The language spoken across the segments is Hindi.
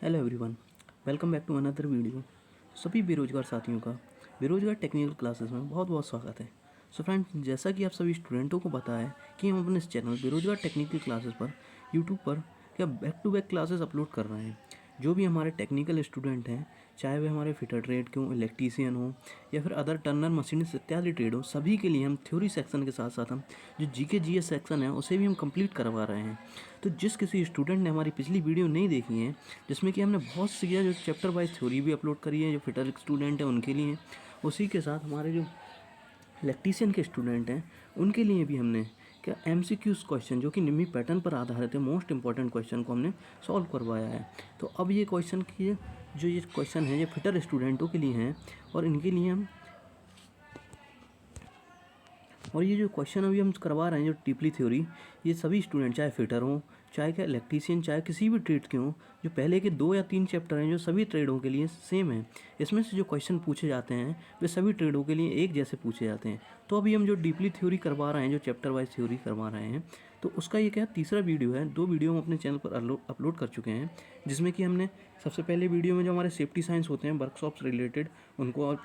Hello everyone, welcome back to another video. सभी बेरोजगार साथियों का बेरोजगार टेक्निकल क्लासेस में बहुत बहुत स्वागत है। सो फ्रेंड्स, जैसा कि आप सभी स्टूडेंटों को पता है कि हम अपने इस चैनल बेरोजगार टेक्निकल क्लासेस पर यूट्यूब पर क्या back to back classes upload कर रहे हैं। जो भी हमारे टेक्निकल स्टूडेंट हैं, चाहे वे हमारे फिटर ट्रेड के हों, इलेक्ट्रीशियन हो या फिर अदर टर्नर मशीनिस्ट इत्यादि ट्रेड हो, सभी के लिए हम थ्योरी सेक्शन के साथ साथ हम जो जीके जीएस सेक्शन है उसे भी हम कंप्लीट करवा रहे हैं। तो जिस किसी स्टूडेंट ने हमारी पिछली वीडियो नहीं देखी है, जिसमें कि हमने बहुत सी जो चैप्टर वाइज थ्योरी भी अपलोड करी है, जो फिटर स्टूडेंट हैं उनके लिए, उसी के साथ हमारे जो इलेक्ट्रीशियन के स्टूडेंट हैं उनके लिए भी हमने क्या एमसीक्यूज क्वेश्चन जो कि निम्न पैटर्न पर आधारित है, मोस्ट इंपॉर्टेंट क्वेश्चन को हमने सॉल्व करवाया है। तो अब ये क्वेश्चन की जो ये क्वेश्चन है ये फिटर स्टूडेंटों के लिए हैं और इनके लिए हम और ये जो क्वेश्चन अभी हम करवा रहे हैं जो डीपली थ्योरी, ये सभी स्टूडेंट चाहे फिटर हों, चाहे क्या इलेक्ट्रीशियन, चाहे किसी भी ट्रेड के हों, जो पहले के 2 या 3 चैप्टर हैं जो सभी ट्रेडों के लिए सेम है। इसमें से जो क्वेश्चन पूछे जाते हैं वे सभी ट्रेडों के लिए एक जैसे पूछे जाते हैं। तो अभी हम जो डीपली थ्योरी करवा रहे हैं, जो चैप्टर वाइज थ्योरी करवा रहे हैं, तो उसका ये क्या तीसरा वीडियो है। 2 वीडियो हम अपने चैनल पर अपलोड कर चुके हैं, जिसमें कि हमने सबसे पहले वीडियो में जो हमारे सेफ्टी साइंस होते हैं वर्कशॉप्स रिलेटेड उनको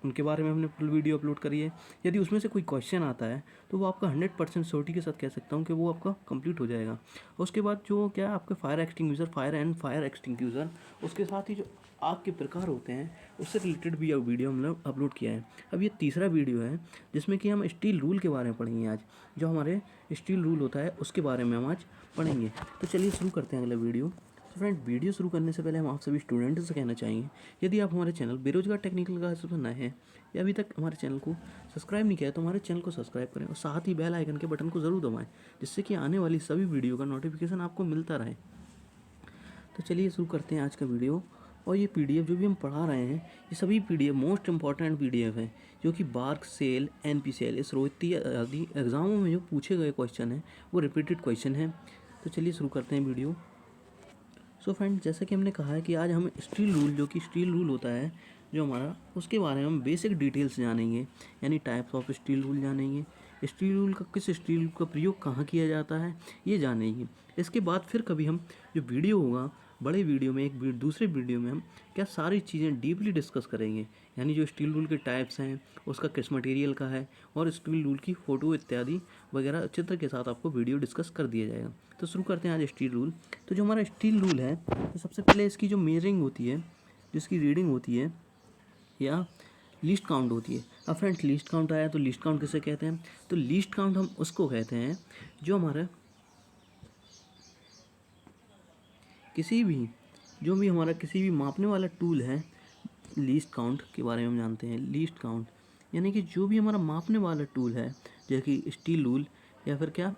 उनके बारे में हमने फुल वीडियो अपलोड करी है। यदि उसमें से कोई क्वेश्चन आता है तो वो आपका 100% श्योरिटी के साथ कह सकता हूँ कि वो आपका कंप्लीट हो जाएगा। उसके बाद जो क्या है आपके फायर एक्सटिंग्यूशर, उसके साथ ही जो आग के प्रकार होते हैं उससे रिलेटेड भी वीडियो हमने अपलोड किया है। अब ये तीसरा वीडियो है जिसमें कि हम स्टील रूल के बारे में पढ़ेंगे। आज जो हमारे स्टील रूल होता है उसके बारे में हम आज पढ़ेंगे। तो चलिए शुरू करते हैं अगला वीडियो। तो फ्रेंड, वीडियो शुरू करने से पहले हम आप सभी स्टूडेंट्स से कहना चाहेंगे, यदि आप हमारे चैनल बेरोजगार टेक्निकल क्लासेस पर नए हैं या अभी तक हमारे चैनल को सब्सक्राइब नहीं किया है तो हमारे चैनल को सब्सक्राइब करें और साथ ही बेल आइकन के बटन को ज़रूर दबाएं, जिससे कि आने वाली सभी वीडियो का नोटिफिकेशन आपको मिलता रहे। तो चलिए शुरू करते हैं आज का वीडियो। और ये पीडीएफ जो भी हम पढ़ा रहे हैं ये सभी पीडीएफ मोस्ट इंपॉर्टेंट पीडीएफ है, जो कि बार्क सेल, एनपीसीएल, इस रोहिती आदि एग्जामों में जो पूछे गए क्वेश्चन हैं वो रिपीटेड क्वेश्चन हैं। तो चलिए शुरू करते हैं वीडियो। सो फ्रेंड, जैसा कि हमने कहा है कि आज हम स्टील रूल, जो कि स्टील रूल होता है जो हमारा, उसके बारे में हम बेसिक डिटेल्स जानेंगे, यानी टाइप्स ऑफ स्टील रूल जानेंगे, स्टील रूल का किस स्टील का प्रयोग कहाँ किया जाता है ये जानेंगे। इसके बाद फिर कभी हम जो वीडियो होगा बड़े वीडियो में, दूसरे वीडियो में हम क्या सारी चीज़ें डीपली डिस्कस करेंगे, यानी जो स्टील रूल के टाइप्स हैं, उसका किस मटेरियल का है, और स्टील रूल की फ़ोटो इत्यादि वगैरह चित्र के साथ आपको वीडियो डिस्कस कर दिया जाएगा। तो शुरू करते हैं आज स्टील रूल। तो जो हमारा स्टील रूल है, तो सबसे पहले इसकी जो मेजरिंग होती है, जिसकी रीडिंग होती है या लीस्ट काउंट होती है। अब फ्रेंड्स, लीस्ट काउंट आया तो लीस्ट काउंट किसे कहते हैं? तो लीस्ट काउंट हम उसको कहते हैं जो हमारा किसी भी मापने वाला टूल है। लीस्ट काउंट के बारे में हम जानते हैं। लीस्ट काउंट यानी कि जो भी हमारा मापने वाला टूल है, जैसे कि स्टील रूल या फिर क्या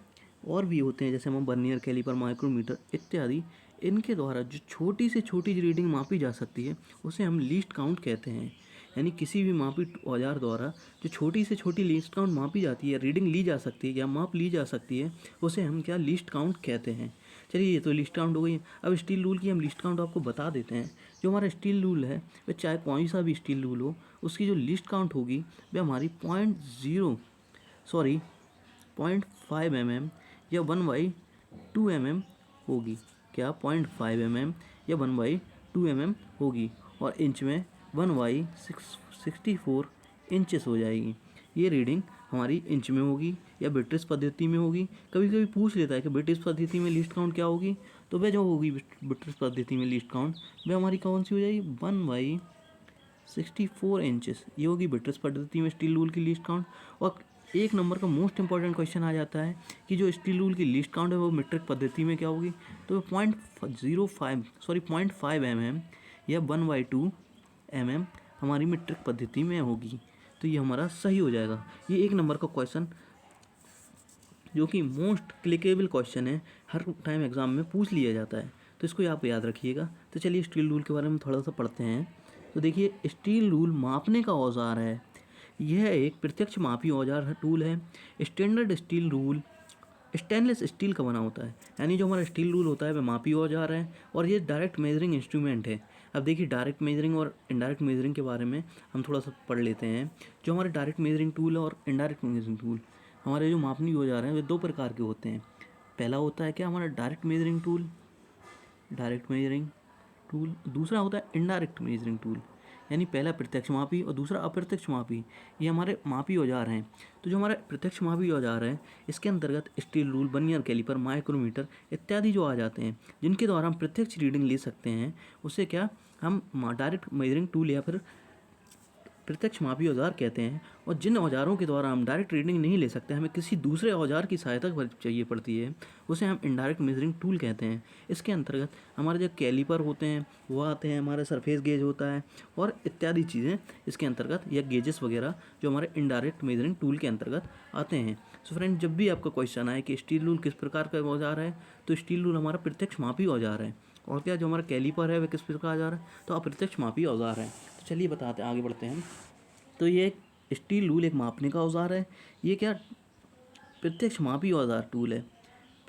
और भी होते हैं, जैसे हम वर्नियर कैलिपर, माइक्रोमीटर इत्यादि, इनके द्वारा जो छोटी से छोटी रीडिंग मापी जा सकती है उसे हम लीस्ट काउंट कहते हैं। यानी किसी भी मापी औजार द्वारा जो छोटी से छोटी लीस्ट काउंट मापी जाती है, रीडिंग ली जा सकती है या माप ली जा सकती है, उसे हम क्या लीस्ट काउंट कहते हैं। चलिए, ये तो लिस्ट काउंट हो गई। अब स्टील रूल की हम लिस्ट काउंट आपको बता देते हैं। जो हमारा स्टील रूल है वह चाहे कोई सा भी स्टील रूल हो, उसकी जो लिस्ट काउंट होगी वह हमारी 0.5 mm या 1/2 mm होगी। क्या 0.5 mm या 1/2 mm होगी, और इंच में 1/64 इंचेस हो जाएगी। ये रीडिंग हमारी इंच में होगी या ब्रिटिश पद्धति में होगी। कभी कभी पूछ लेता है कि ब्रिटिश पद्धति में लिस्ट काउंट क्या होगी, तो वह जो होगी ब्रिटिश पद्धति में लिस्ट काउंट, वह हमारी कौन सी हो जाएगी? 1/64 इंचेस। ये होगी ब्रिटिश पद्धति में स्टील रूल की लिस्ट काउंट। और एक नंबर का मोस्ट इंपॉर्टेंट क्वेश्चन आ जाता है कि जो स्टील रूल की लिस्ट काउंट है वो मीट्रिक पद्धति में क्या होगी? तो 0.5 mm या 1/2 mm हमारी मीट्रिक पद्धति में होगी। तो ये हमारा सही हो जाएगा। ये एक नंबर का क्वेश्चन जो कि मोस्ट क्लिकेबल क्वेश्चन है, हर टाइम एग्जाम में पूछ लिया जाता है, तो इसको आप याद रखिएगा। तो चलिए स्टील रूल के बारे में थोड़ा सा पढ़ते हैं। तो देखिए, स्टील रूल मापने का औजार है। यह एक प्रत्यक्ष मापी औजार टूल है। Standard steel rule stainless steel का बना होता है, यानी जो हमारा स्टील रूल होता है वह मापी औजार है, और ये डायरेक्ट मेजरिंग इंस्ट्रूमेंट है। अब देखिए, डायरेक्ट मेजरिंग और इनडायरेक्ट मेजरिंग के बारे में हम थोड़ा सा पढ़ लेते हैं। जो हमारे डायरेक्ट मेजरिंग टूल और इनडायरेक्ट मेजरिंग टूल, हमारे जो मापनी औजार हैं वे 2 प्रकार के होते हैं। पहला होता है क्या? हमारा डायरेक्ट मेजरिंग टूल, दूसरा होता है इनडायरेक्ट मेजरिंग टूल, यानी पहला प्रत्यक्ष मापी और दूसरा अप्रत्यक्ष मापी। ये हमारे मापी औजार हैं। तो जो हमारे प्रत्यक्ष मापी औजार हैं, इसके अंतर्गत steel rule, vernier calliper, micrometer इत्यादि जो आ जाते हैं, जिनके द्वारा हम प्रत्यक्ष रीडिंग ले सकते हैं, उससे क्या हम डायरेक्ट मेजरिंग टूल या फिर प्रत्यक्ष मापी औजार कहते हैं। और जिन औजारों के द्वारा हम डायरेक्ट रीडिंग नहीं ले सकते, हमें किसी दूसरे औजार की सहायता चाहिए पड़ती है, उसे हम इनडायरेक्ट मेजरिंग टूल कहते हैं। इसके अंतर्गत हमारे जो कैलिपर होते हैं वो आते हैं, हमारे सरफेस गेज होता है और इत्यादि चीज़ें इसके अंतर्गत, या गेजेस वगैरह जो हमारे इनडायरेक्ट मेजरिंग टूल के अंतर्गत आते हैं। सो फ्रेंड, जब भी आपका क्वेश्चन आए कि स्टील रूल किस प्रकार का औजार है, तो स्टील रूल हमारा प्रत्यक्ष मापी औजार है। और क्या जो हमारा कैलिपर है वह किस प्रकार का औजार है, तो अप्रत्यक्ष मापी औजार है। तो चलिए बताते हैं, आगे बढ़ते हैं। तो ये एक स्टील रूल एक मापने का औजार है। ये क्या प्रत्यक्ष मापी औजार टूल है,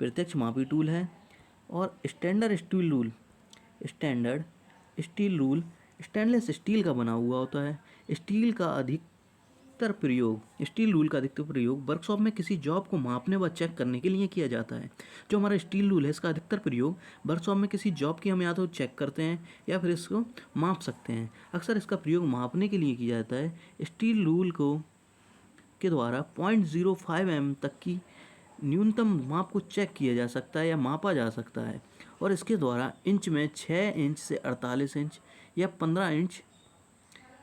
प्रत्यक्ष मापी टूल है। और standard steel rule stainless steel का बना हुआ होता है। स्टील रूल का अधिकतर प्रयोग वर्कशॉप में किसी जॉब को मापने व चेक करने के लिए किया जाता है। जो हमारा स्टील रूल है, इसका अधिकतर प्रयोग वर्कशॉप में किसी जॉब की हम या तो चेक करते हैं या फिर इसको माप सकते हैं। अक्सर इसका प्रयोग मापने के लिए किया जाता है। स्टील रूल के द्वारा 0.05 mm तक की न्यूनतम माप को चेक किया जा सकता है या मापा जा सकता है। और इसके द्वारा इंच में 6 इंच से 48 इंच या 15 इंच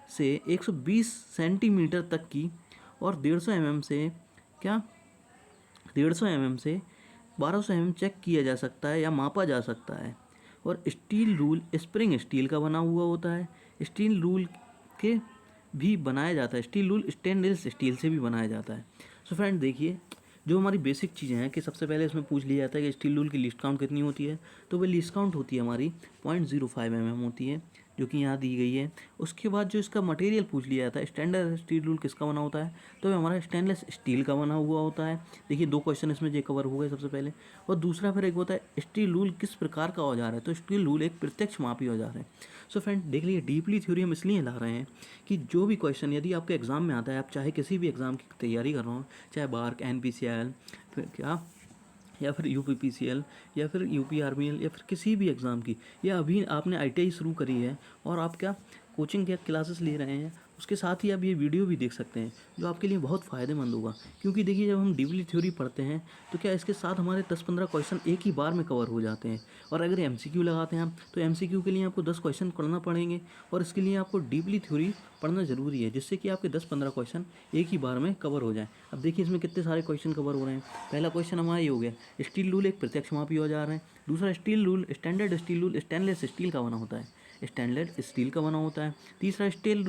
से 120 सेंटीमीटर तक की, और 150 mm से 1200 mm चेक किया जा सकता है या मापा जा सकता है। और स्टील रूल स्प्रिंग स्टील का बना हुआ होता है। स्टील रूल के भी बनाया जाता है, स्टील रूल स्टेनलेस स्टील से भी बनाया जाता है। सो फ्रेंड देखिए, जो हमारी बेसिक चीज़ें हैं कि सबसे पहले इसमें पूछ लिया जाता है कि स्टील रूल की लिस्ट काउंट कितनी होती है, तो वह लिस्ट काउंट होती है हमारी 0.05 mm होती है, जो कि यहाँ दी गई है। उसके बाद जो इसका मटेरियल पूछ लिया जाता है, स्टैंडर्ड स्टील रूल किसका बना होता है, तो वह हमारा स्टेनलेस स्टील का बना हुआ होता है। देखिए 2 क्वेश्चन इसमें जो कवर हो गए सबसे पहले। और दूसरा फिर एक होता है स्टील रूल किस प्रकार का औजार है, तो स्टील रूल एक प्रत्यक्ष मापी औजार है। सो फ्रेंड देख लीजिए, डीपली थ्योरी हम इसलिए ला रहे हैं कि जो भी क्वेश्चन यदि आपके एग्जाम में आता है, आप चाहे किसी भी एग्जाम की तैयारी कर रहे हो, चाहे बार्क, NPCL, फिर क्या, या फिर UPPCL, या फिर UPRBL, या फिर किसी भी एग्ज़ाम की, या अभी आपने ITI शुरू करी है और आप क्या कोचिंग या क्लासेस ले रहे हैं, उसके साथ ही आप ये वीडियो भी देख सकते हैं, जो आपके लिए बहुत फ़ायदेमंद होगा। क्योंकि देखिए, जब हम डीपली थ्योरी पढ़ते हैं तो क्या इसके साथ हमारे 10-15 क्वेश्चन एक ही बार में कवर हो जाते हैं। और अगर MCQ लगाते हैं हम, तो MCQ के लिए आपको 10 क्वेश्चन पढ़ना पड़ेंगे, और इसके लिए आपको डीपली थ्योरी पढ़ना ज़रूरी है, जिससे कि आपके 10-15 क्वेश्चन एक ही बार में कवर हो जाएं। अब देखिए इसमें कितने सारे क्वेश्चन कवर हो रहे हैं। पहला क्वेश्चन हमारा ये हो गया, स्टील रूल एक प्रत्यक्ष मापी औजार है। दूसरा, steel rule standard steel rule stainless steel का बना होता है, स्टैंडर्ड स्टील का बना होता है। तीसरा, स्टील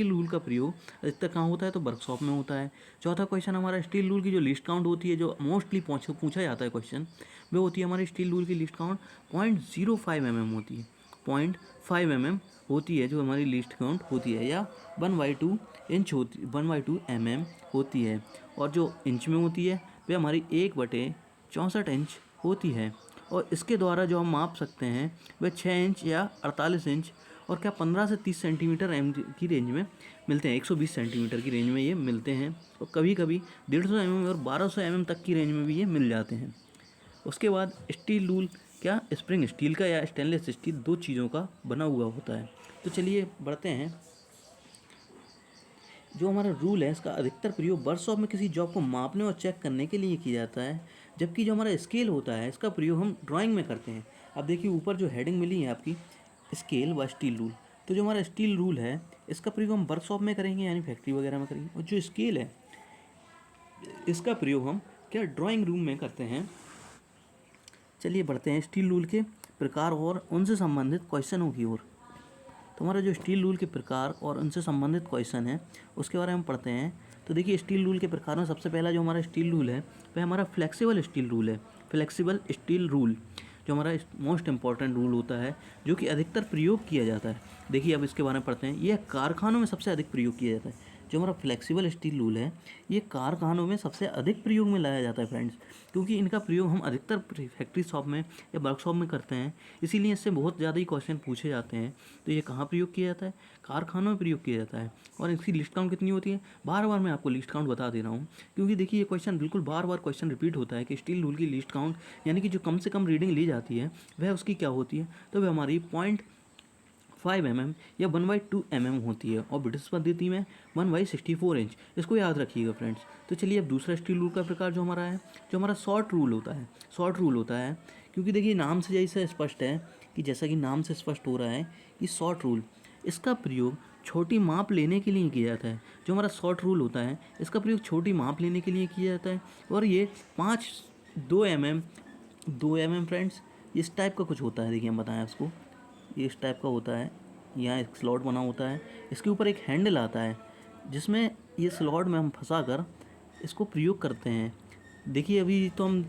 रूल का प्रयोग अधिकतर कहाँ होता है, तो वर्कशॉप में होता है। चौथा क्वेश्चन हमारा, स्टील रूल की जो लिस्ट काउंट होती है, जो मोस्टली पूछा जाता है क्वेश्चन, वो होती है हमारी स्टील रूल की लिस्ट काउंट 0.05 mm होती है, 0.5 mm होती है जो हमारी लिस्ट काउंट होती है, या 1/2 इंच होती, 1/2 mm होती है। और जो इंच में होती है वह हमारी 1/64 इंच होती है। और इसके द्वारा जो हम माप सकते हैं वह 6 इंच या 48 इंच और क्या 15 से 30 सेंटीमीटर की रेंज में मिलते हैं, 120 सेंटीमीटर की रेंज में ये मिलते हैं। और कभी कभी 150 mm और 1200 mm तक की रेंज में भी ये मिल जाते हैं। उसके बाद स्टील रूल क्या स्प्रिंग स्टील का या स्टेनलेस स्टील, 2 चीज़ों का बना हुआ होता है। तो चलिए बढ़ते हैं। जो हमारा रूल है, इसका अधिकतर प्रयोग वर्कशॉप में किसी जॉब को मापने और चेक करने के लिए किया जाता है, जबकि जो हमारा स्केल होता है, इसका प्रयोग हम ड्राइंग में करते हैं। अब देखिए ऊपर जो हेडिंग मिली है आपकी, स्केल व स्टील रूल, तो जो हमारा स्टील रूल है इसका प्रयोग हम वर्कशॉप में करेंगे, यानी फैक्ट्री वगैरह में करेंगे। और जो स्केल है इसका प्रयोग हम क्या ड्राइंग रूम में करते हैं। चलिए बढ़ते हैं स्टील रूल के प्रकार और उनसे संबंधित क्वेश्चनों की ओर। तो हमारा जो स्टील रूल के प्रकार और उनसे संबंधित क्वेश्चन है उसके बारे में पढ़ते हैं। तो देखिए स्टील रूल के प्रकार में सबसे पहला जो हमारा स्टील रूल है वह हमारा फ्लेक्सिबल स्टील रूल है। फ्लेक्सिबल स्टील रूल जो हमारा मोस्ट इंपॉर्टेंट रूल होता है, जो कि अधिकतर प्रयोग किया जाता है। देखिए अब इसके बारे में पढ़ते हैं। यह कारखानों में सबसे अधिक प्रयोग किया जाता है। जो हमारा फ्लेक्सिबल स्टील रूल है ये कारखानों में सबसे अधिक प्रयोग में लाया जाता है फ्रेंड्स, क्योंकि इनका प्रयोग हम अधिकतर फैक्ट्री शॉप में या वर्कशॉप में करते हैं, इसीलिए इससे बहुत ज़्यादा ही क्वेश्चन पूछे जाते हैं। तो ये कहाँ प्रयोग किया जाता है, कारखानों में प्रयोग किया जाता है। और इसकी लिस्ट काउंट कितनी होती है, बार बार मैं आपको लिस्ट काउंट बता दे रहा हूँ, क्योंकि देखिए ये क्वेश्चन बिल्कुल बार बार क्वेश्चन रिपीट होता है कि स्टील रूल की लिस्ट काउंट यानी कि जो कम से कम रीडिंग ली जाती है वह उसकी क्या होती है, तो वह हमारी 5 mm या 1/2 mm होती है और ब्रिटिश पद्धति में 1/64 इंच। इसको याद रखिएगा फ्रेंड्स। तो चलिए अब दूसरा स्टील रूल का प्रकार जो हमारा है, जो हमारा शॉर्ट रूल होता है। शॉर्ट रूल होता है क्योंकि देखिए नाम से जैसे स्पष्ट है कि जैसा कि नाम से स्पष्ट हो रहा है कि शॉर्ट रूल, इसका प्रयोग छोटी माप लेने के लिए किया जाता है। जो हमारा शॉर्ट रूल होता है इसका प्रयोग छोटी माप लेने के लिए किया जाता है और ये 2 mm फ्रेंड्स इस टाइप का कुछ होता है। देखिए हम बताएं आपको, ये इस टाइप का होता है। यहाँ एक स्लॉट बना होता है, इसके ऊपर एक हैंडल आता है जिसमें ये स्लॉट में हम फंसा कर इसको प्रयोग करते हैं। देखिए अभी तो हम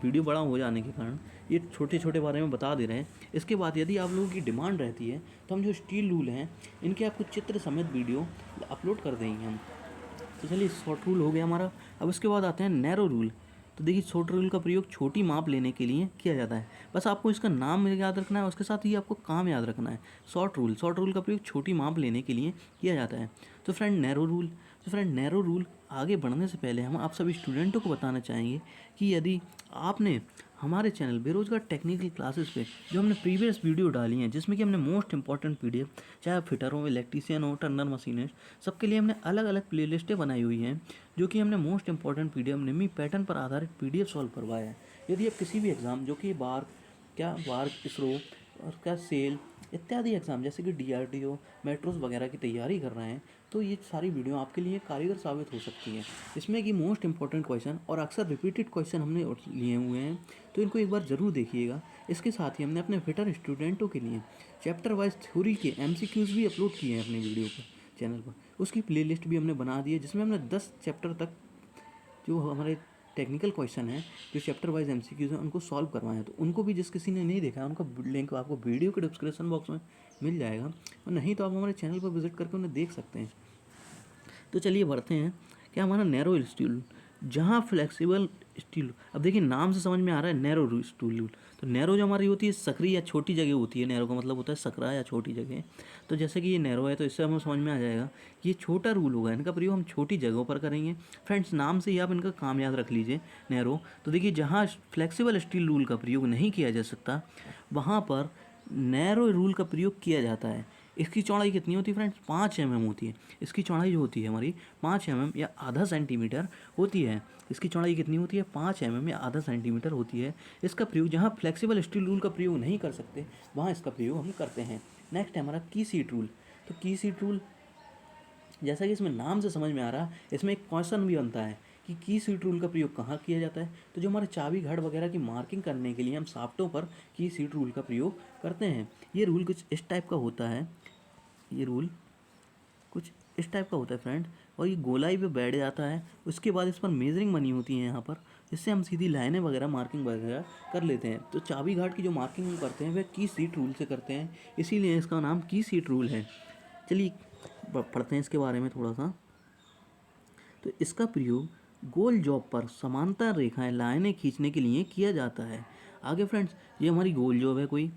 वीडियो बड़ा हो जाने के कारण ये छोटे छोटे बारे में बता दे रहे हैं। इसके बाद यदि आप लोगों की डिमांड रहती है तो हम जो स्टील रूल हैं इनके आपको चित्र समेत वीडियो अपलोड कर देंगे हम। तो चलिए शॉर्ट रूल हो गया हमारा। अब इसके बाद आते हैं नैरो रूल। तो देखिए शॉर्ट रूल का प्रयोग छोटी माप लेने के लिए किया जाता है। बस आपको इसका नाम याद रखना है, उसके साथ ही आपको काम याद रखना है। शॉर्ट रूल का प्रयोग छोटी माप लेने के लिए किया जाता है। तो फ्रेंड नैरो रूल आगे बढ़ने से पहले हम आप सभी स्टूडेंटों को बताना चाहेंगे कि यदि आपने हमारे चैनल बेरोजगार टेक्निकल क्लासेस पे जो हमने प्रीवियस वीडियो डाली हैं जिसमें कि हमने मोस्ट इंपॉर्टेंट पीडीएफ, चाहे आप फिटर हो, इलेक्ट्रीशियन हो, टर्नर मशीनिस्ट, सबके लिए हमने अलग अलग प्लेलिस्टें बनाई हुई हैं जो कि हमने मोस्ट इंपॉर्टेंट पीडीएफ निमी पैटर्न पर आधारित पीडीएफ सॉल्व करवाया है। यदि आप किसी भी एग्ज़ाम जो कि बार इसरो और क्या सेल इत्यादि एग्ज़ाम जैसे कि डीआरडीओ, मेट्रोस वगैरह की तैयारी कर रहे हैं तो ये सारी वीडियो आपके लिए कारगर साबित हो सकती है। इसमें कि मोस्ट इंपॉर्टेंट क्वेश्चन और अक्सर रिपीटेड क्वेश्चन हमने लिए हुए हैं, तो इनको एक बार ज़रूर देखिएगा। इसके साथ ही हमने अपने फिटर स्टूडेंटों के लिए चैप्टर वाइज थ्योरी के एमसीक्यूज़ भी अपलोड किए हैं अपने वीडियो पर, चैनल पर। उसकी प्लेलिस्ट भी हमने बना दी है जिसमें हमने 10 चैप्टर तक जो हमारे टेक्निकल क्वेश्चन है, जो चैप्टर वाइज एमसीक्यूज़ हैं, उनको सॉल्व करवाएं। तो उनको भी जिस किसी ने नहीं देखा है उनका लिंक आपको वीडियो के डिस्क्रिप्शन बॉक्स में मिल जाएगा, और नहीं तो आप हमारे चैनल पर विजिट करके उन्हें देख सकते हैं। तो चलिए बढ़ते हैं क्या हमारा नैरो स्टील, जहाँ फ्लेक्सिबल स्टील। अब देखिए नाम से समझ में आ रहा है नैरो स्टील। तो नैरो जो हमारी होती है सकरी या छोटी जगह होती है। नैरो का मतलब होता है सकरा या छोटी जगह। तो जैसे कि ये नैरो है तो इससे हमें समझ में आ जाएगा कि ये छोटा रूल होगा, इनका प्रयोग हम छोटी जगहों पर करेंगे। फ्रेंड्स नाम से ही आप इनका काम याद रख लीजिए, नैरो। तो देखिए जहाँ फ्लेक्सिबल स्टील रूल का प्रयोग नहीं किया जा सकता वहाँ पर नैरो रूल का प्रयोग किया जाता है। इसकी चौड़ाई कितनी होती है फ्रेंड्स? 5 mm होती है। इसकी चौड़ाई जो होती है हमारी 5 mm या आधा सेंटीमीटर होती है। इसकी चौड़ाई कितनी होती है? 5 mm या आधा सेंटीमीटर होती है। इसका प्रयोग जहाँ फ्लेक्सिबल स्टील रूल का प्रयोग नहीं कर सकते वहाँ इसका प्रयोग हम करते हैं। नेक्स्ट है हमारा की सीट रूल। तो की सीट रूल जैसा कि इसमें नाम से समझ में आ रहा है, इसमें एक क्वेश्चन भी बनता है कि की सीट रूल का प्रयोग कहाँ किया जाता है। तो जो हमारे चाबी घड़ वगैरह की मार्किंग करने के लिए हम साफ्टों पर की सीट रूल का प्रयोग करते हैं। ये रूल कुछ इस टाइप का होता है, ये रूल कुछ इस टाइप का होता है फ्रेंड, और ये गोलाई पे बैठ जाता है। उसके बाद इस पर मेजरिंग बनी होती है यहाँ पर, जिससे हम सीधी लाइनें वगैरह मार्किंग वगैरह कर लेते हैं। तो चाबी घाट की जो मार्किंग हम करते हैं वह की सीट रूल से करते हैं, इसीलिए इसका नाम की सीट रूल है। चलिए पढ़ते हैं इसके बारे में थोड़ा सा। तो इसका प्रयोग गोल जॉब पर समांतर रेखाएं लाइनें खींचने के लिए किया जाता है। आगे फ्रेंड्स ये हमारी गोल जॉब है, कोई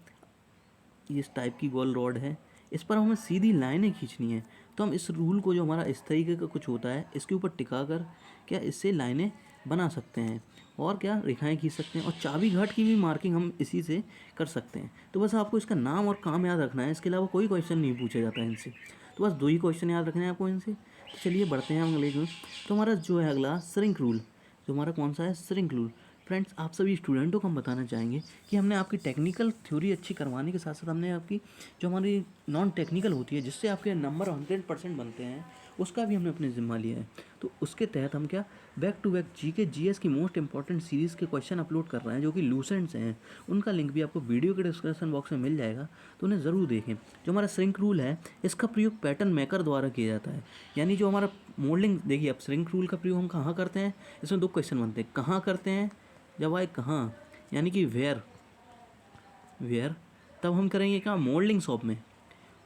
इस टाइप की गोल रॉड है, इस पर हमें सीधी लाइनें खींचनी है। तो हम इस रूल को जो हमारा इस तरीके का कुछ होता है इसके ऊपर टिका कर क्या इससे लाइनें बना सकते हैं और क्या रेखाएं खींच सकते हैं, और चाबी घाट की भी मार्किंग हम इसी से कर सकते हैं। तो बस आपको इसका नाम और काम याद रखना है, इसके अलावा कोई क्वेश्चन नहीं पूछा जाता है इनसे। तो बस 2 ही क्वेश्चन याद रखने हैं आपको इनसे। तो चलिए बढ़ते हैं हम अगले में। तो हमारा जो है अगला श्रिंक रूल, जो हमारा कौन सा है? Shrink rule. फ्रेंड्स आप सभी स्टूडेंटों को हम बताना चाहेंगे कि हमने आपकी टेक्निकल थ्योरी अच्छी करवाने के साथ साथ हमने आपकी जो हमारी नॉन टेक्निकल होती है जिससे आपके नंबर 100% बनते हैं, उसका भी हमने अपने ज़िम्मा लिया है। तो उसके तहत हम क्या back to back GK GS की मोस्ट इंपॉर्टेंट सीरीज़ के क्वेश्चन अपलोड कर रहे हैं जो कि लूसेंट से हैं। उनका लिंक भी आपको वीडियो के डिस्क्रिप्शन बॉक्स में मिल जाएगा, तो उन्हें ज़रूर देखें। जो हमारा श्रिंक रूल है इसका प्रयोग पैटर्न मेकर द्वारा किया जाता है। यानी जो हमारा मोल्डिंग, देखिए अब श्रिंक रूल का प्रयोग हम कहाँ करते हैं, इसमें 2 क्वेश्चन बनते हैं, कहाँ करते हैं जब आए कहाँ, यानी कि वेयर तब हम करेंगे क्या? मोल्डिंग शॉप में।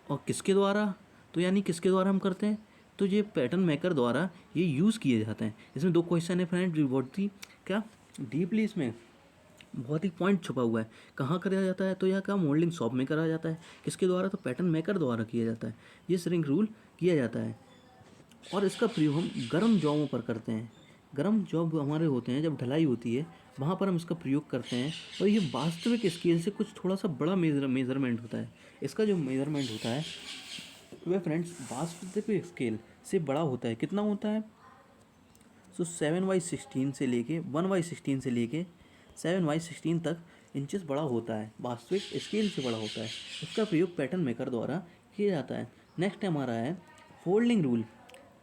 और किसके द्वारा? तो यानी किसके द्वारा हम करते हैं? तो ये पैटर्न मेकर द्वारा ये यूज़ किए जाते हैं। इसमें 2 क्वेश्चन है फ्रेंड, बहुत ही क्या डीपली इसमें बहुत ही पॉइंट छुपा हुआ है। कहाँ करा जाता है? तो यह क्या मोल्डिंग शॉप में करा जाता है। किसके द्वारा? तो पैटर्न मेकर द्वारा किया जाता है। ये श्रिंक रूल किया जाता है और इसका प्रयोग हम गर्म जॉबों पर करते हैं। गर्म जॉब हमारे होते हैं जब ढलाई होती है वहाँ पर हम इसका प्रयोग करते हैं। और ये वास्तविक स्केल से कुछ थोड़ा सा बड़ा मेज़रमेंट होता है। इसका जो मेज़रमेंट होता है वह फ्रेंड्स वास्तविक स्केल से बड़ा होता है। कितना होता है? 7/16 से लेके 1/16 से लेके 7/16 तक इंचेस बड़ा होता है, वास्तविक स्केल से बड़ा होता है। इसका प्रयोग पैटर्न मेकर द्वारा किया जाता है। नेक्स्ट हमारा है फोल्डिंग रूल।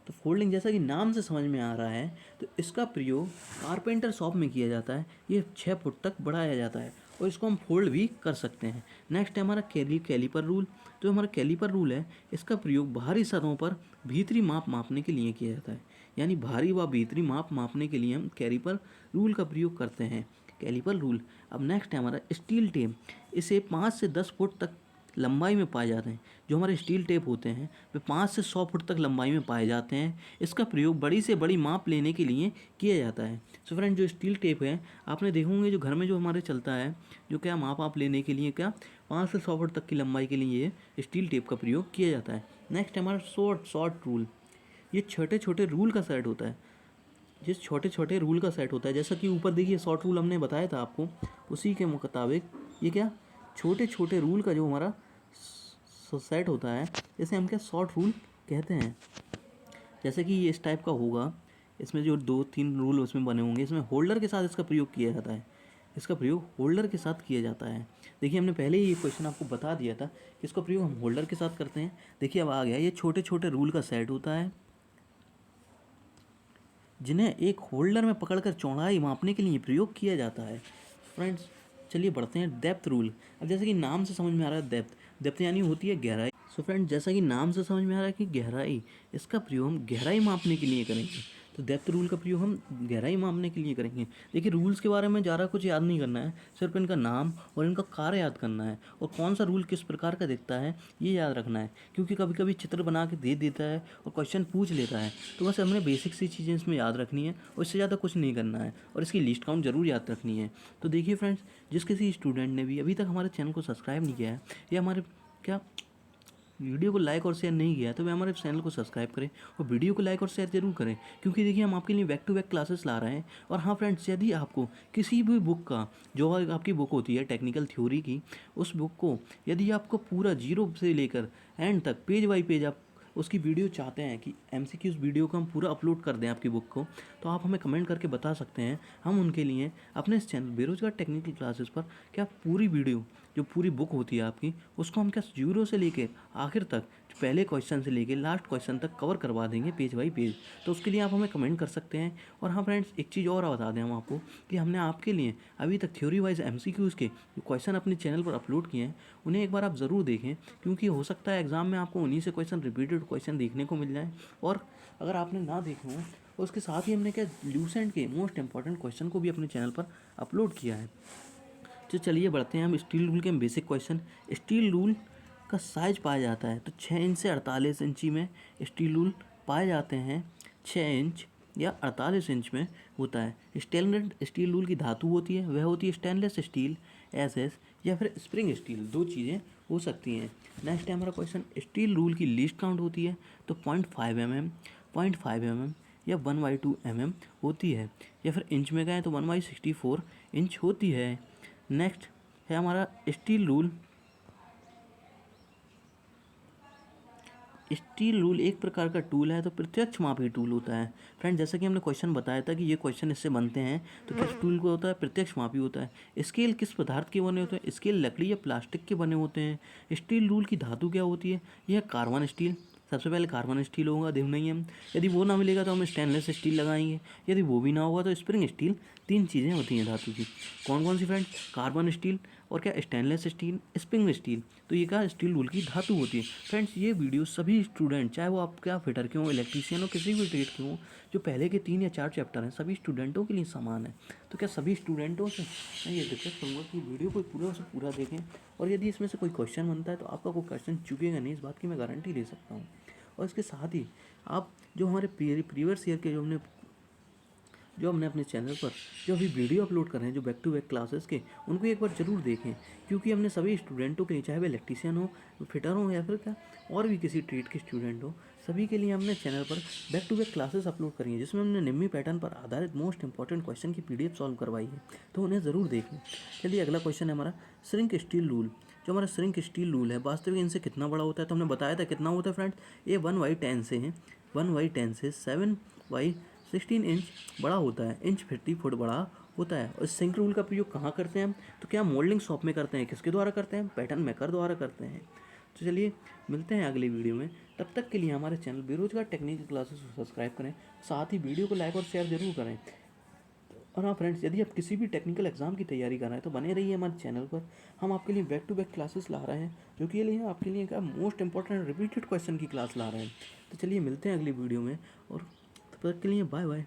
तो फोल्डिंग जैसा कि नाम से समझ में आ रहा है, तो इसका प्रयोग कारपेंटर शॉप में किया जाता है। ये 6 फुट तक बढ़ाया जाता है और इसको हम फोल्ड भी कर सकते हैं। नेक्स्ट है हमारा कैलीपर रूल। तो हमारा कैलीपर रूल है, इसका प्रयोग बाहरी सतहों पर भीतरी माप मापने के लिए किया जाता है। यानी बाहरी व भीतरी माप मापने के लिए हम कैलीपर रूल का प्रयोग करते हैं, कैलीपर रूल। अब नेक्स्ट है हमारा स्टील टेप। इसे 5 से 10 फुट तक लंबाई में पाए जाते हैं। जो हमारे स्टील टेप होते हैं वे 5 से 100 फुट तक लंबाई में पाए जाते हैं। इसका प्रयोग बड़ी से बड़ी माप लेने के लिए किया जाता है। सो फ्रेंड, जो स्टील टेप है आपने देखे होंगे जो घर में जो हमारे चलता है, जो क्या माप लेने के लिए क्या 5 से 100 फुट तक की लंबाई के लिए स्टील टेप का प्रयोग किया जाता है। नेक्स्ट हमारा शॉर्ट रूल। ये छोटे छोटे रूल का सेट होता है। जिस छोटे छोटे रूल का सेट होता है, जैसा कि ऊपर देखिए शॉर्ट रूल हमने बताया था आपको, उसी के मुताबिक ये क्या छोटे छोटे रूल का जो हमारा सेट होता है, इसे हम क्या शॉर्ट रूल कहते हैं। जैसे कि ये इस टाइप का होगा, इसमें जो 2-3 रूल उसमें बने होंगे, इसमें होल्डर के साथ इसका प्रयोग किया जाता है। इसका प्रयोग होल्डर के साथ किया जाता है। देखिए हमने पहले ही ये क्वेश्चन आपको बता दिया था कि इसका प्रयोग हम होल्डर के साथ करते हैं। देखिए अब आ गया, ये छोटे छोटे रूल का सेट होता है जिन्हें एक होल्डर में पकड़कर चौड़ाई मापने के लिए प्रयोग किया जाता है। फ्रेंड्स, चलिए बढ़ते हैं डेप्थ रूल। अब जैसे कि नाम से समझ में आ रहा है, डेप्थ यानी होती है गहराई। सो फ्रेंड, जैसा कि नाम से समझ में आ रहा है कि गहराई, इसका प्रयोग हम गहराई मापने के लिए करेंगे। तो डेप्थ रूल का प्रयोग हम गहराई मापने के लिए करेंगे। देखिए रूल्स के बारे में ज़्यादा कुछ याद नहीं करना है, सिर्फ इनका नाम और इनका कार्य याद करना है और कौन सा रूल किस प्रकार का दिखता है ये याद रखना है। क्योंकि कभी कभी चित्र बना के दे देता है और क्वेश्चन पूछ लेता है, तो बस हमने बेसिक सी चीज़ें इसमें याद रखनी है और इससे ज़्यादा कुछ नहीं करना है और इसकी लिस्ट काउंट जरूर याद रखनी है। तो देखिए फ्रेंड्स, जिस किसी स्टूडेंट ने भी अभी तक हमारे चैनल को सब्सक्राइब नहीं किया है या हमारे क्या वीडियो को लाइक और शेयर नहीं किया, तो वे हमारे चैनल को सब्सक्राइब करें और वीडियो को लाइक और शेयर जरूर करें। क्योंकि देखिए हम आपके लिए बैक टू बैक क्लासेस ला रहे हैं। और हाँ फ्रेंड्स, यदि आपको किसी भी बुक का, जो आपकी बुक होती है टेक्निकल थ्योरी की, उस बुक को यदि आपको पूरा जीरो से लेकर एंड तक पेज बाई पेज आप उसकी वीडियो चाहते हैं कि MCQs वीडियो को हम पूरा अपलोड कर दें आपकी बुक को, तो आप हमें कमेंट करके बता सकते हैं। हम उनके लिए अपने इस चैनल बेरोजगार टेक्निकल क्लासेस पर क्या पूरी वीडियो, जो पूरी बुक होती है आपकी, उसको हम क्या जीरो से लेके आखिर तक, पहले क्वेश्चन से लेके लास्ट क्वेश्चन तक कवर करवा देंगे पेज बाई पेज। तो उसके लिए आप हमें कमेंट कर सकते हैं। और हाँ फ्रेंड्स, एक चीज़ और बता दें हम आपको कि हमने आपके लिए अभी तक थ्योरी वाइज MCQs के जो क्वेश्चन अपने चैनल पर अपलोड किए हैं, उन्हें एक बार आप ज़रूर देखें। क्योंकि हो सकता है एग्ज़ाम में आपको उन्हीं से क्वेश्चन, रिपीटेड क्वेश्चन देखने को मिल जाए। और अगर आपने ना देखे हों, उसके साथ ही हमने क्या ल्यूसेंट के मोस्ट इंपॉर्टेंट क्वेश्चन को भी अपने चैनल पर अपलोड किया है। तो चलिए बढ़ते हैं हम स्टील रूल के बेसिक क्वेश्चन। स्टील रूल का साइज पाया जाता है, तो 6 इंच से 48 इंची में स्टील रूल पाए जाते हैं। 6 इंच या 48 इंच में होता है। स्टेनलेस स्टील रूल की धातु होती है, वह होती है स्टेनलेस स्टील SS या फिर स्प्रिंग स्टील, दो चीज़ें हो सकती हैं। नेक्स्ट है हमारा क्वेश्चन, स्टील रूल की लीस्ट काउंट होती है, तो 0.5 mm, 0.5 mm या 1/2 mm होती है। या फिर इंच में गए तो 1/64 इंच होती है। नेक्स्ट है हमारा स्टील रूल। स्टील रूल एक प्रकार का टूल है, तो प्रत्यक्ष मापी टूल होता है। फ्रेंड, जैसा कि हमने क्वेश्चन बताया था कि ये क्वेश्चन इससे बनते हैं, तो किस टूल को होता है? प्रत्यक्ष मापी होता है। स्केल किस पदार्थ के बने होते हैं? स्केल लकड़ी या प्लास्टिक के बने होते हैं। स्टील रूल की धातु क्या होती है? यह कार्बन स्टील, सबसे पहले कार्बन स्टील होगा हम। यदि वो ना मिलेगा तो हम स्टेनलेस स्टील लगाएंगे। यदि वो भी ना होगा तो स्प्रिंग स्टील। 3 चीज़ें होती हैं धातु की। कौन कौन सी फ्रेंड? कार्बन स्टील और क्या स्टेनलेस स्टील, स्प्रिंग स्टील। तो ये क्या स्टील रूल की धातु होती है। फ्रेंड्स, ये वीडियो सभी स्टूडेंट, चाहे वो आप क्या फिटर के हों, इलेक्ट्रीशियन हो, किसी भी ट्रेड के हों, जो पहले के 3 या 4 चैप्टर हैं, सभी स्टूडेंटों के लिए समान है। तो क्या सभी स्टूडेंटों से मैं ये रिक्वेस्ट करूँगा कि वीडियो को पूरा से पूरा देखें। और यदि इसमें से कोई क्वेश्चन बनता है तो आपका कोई क्वेश्चन चुकेगा नहीं, इस बात की मैं गारंटी दे सकता हूँ। और इसके साथ ही आप जो हमारे प्रीवियस ईयर के जो हमने अपने चैनल पर जो अभी वीडियो अपलोड कर रहे हैं, जो बैक टू बैक क्लासेस के, उनको एक बार ज़रूर देखें। क्योंकि हमने सभी स्टूडेंटों के लिए, चाहे वे इलेक्ट्रीशियन हो, फिटर हो या फिर क्या और भी किसी ट्रेड के स्टूडेंट हो, सभी के लिए हमने चैनल पर back to back classes upload करी हैं, जिसमें हमने निम्मी पैटर्न पर आधारित मोस्ट इंपॉर्टेंट क्वेश्चन की PDF सॉल्व करवाई है, तो उन्हें ज़रूर देखें। चलिए अगला क्वेश्चन है हमारा श्रिंक स्टील रूल। जो हमारा श्रिंक स्टील रूल है वास्तविक इनसे कितना बड़ा होता है, तो हमने बताया था कितना होता है फ्रेंड्स, ये 1/10 से है, 1/10 से 7/16 इंच बड़ा होता है, इंच 50 फुट बड़ा होता है। और श्रिंक रूल का प्रयोग कहाँ करते हैं हम, तो क्या मोल्डिंग शॉप में करते हैं, किसके द्वारा करते हैं, पैटर्न मेकर द्वारा करते हैं। तो चलिए मिलते हैं अगली वीडियो में, तब तक के लिए हमारे चैनल बेरोजगार टेक्निकल क्लासेस को सब्सक्राइब करें, साथ ही वीडियो को लाइक और शेयर जरूर करें। और हाँ फ्रेंड्स, यदि आप किसी भी टेक्निकल एग्जाम की तैयारी कर रहे हैं तो बने रहिए हमारे चैनल पर। हम आपके लिए बैक टू बैक क्लासेस ला रहे हैं, जो कि लिए आपके लिए क्या मोस्ट इंपॉर्टेंट रिपीटेड क्वेश्चन की क्लास ला रहे हैं। तो चलिए मिलते हैं अगली वीडियो में, और तब तक के लिए बाय बाय।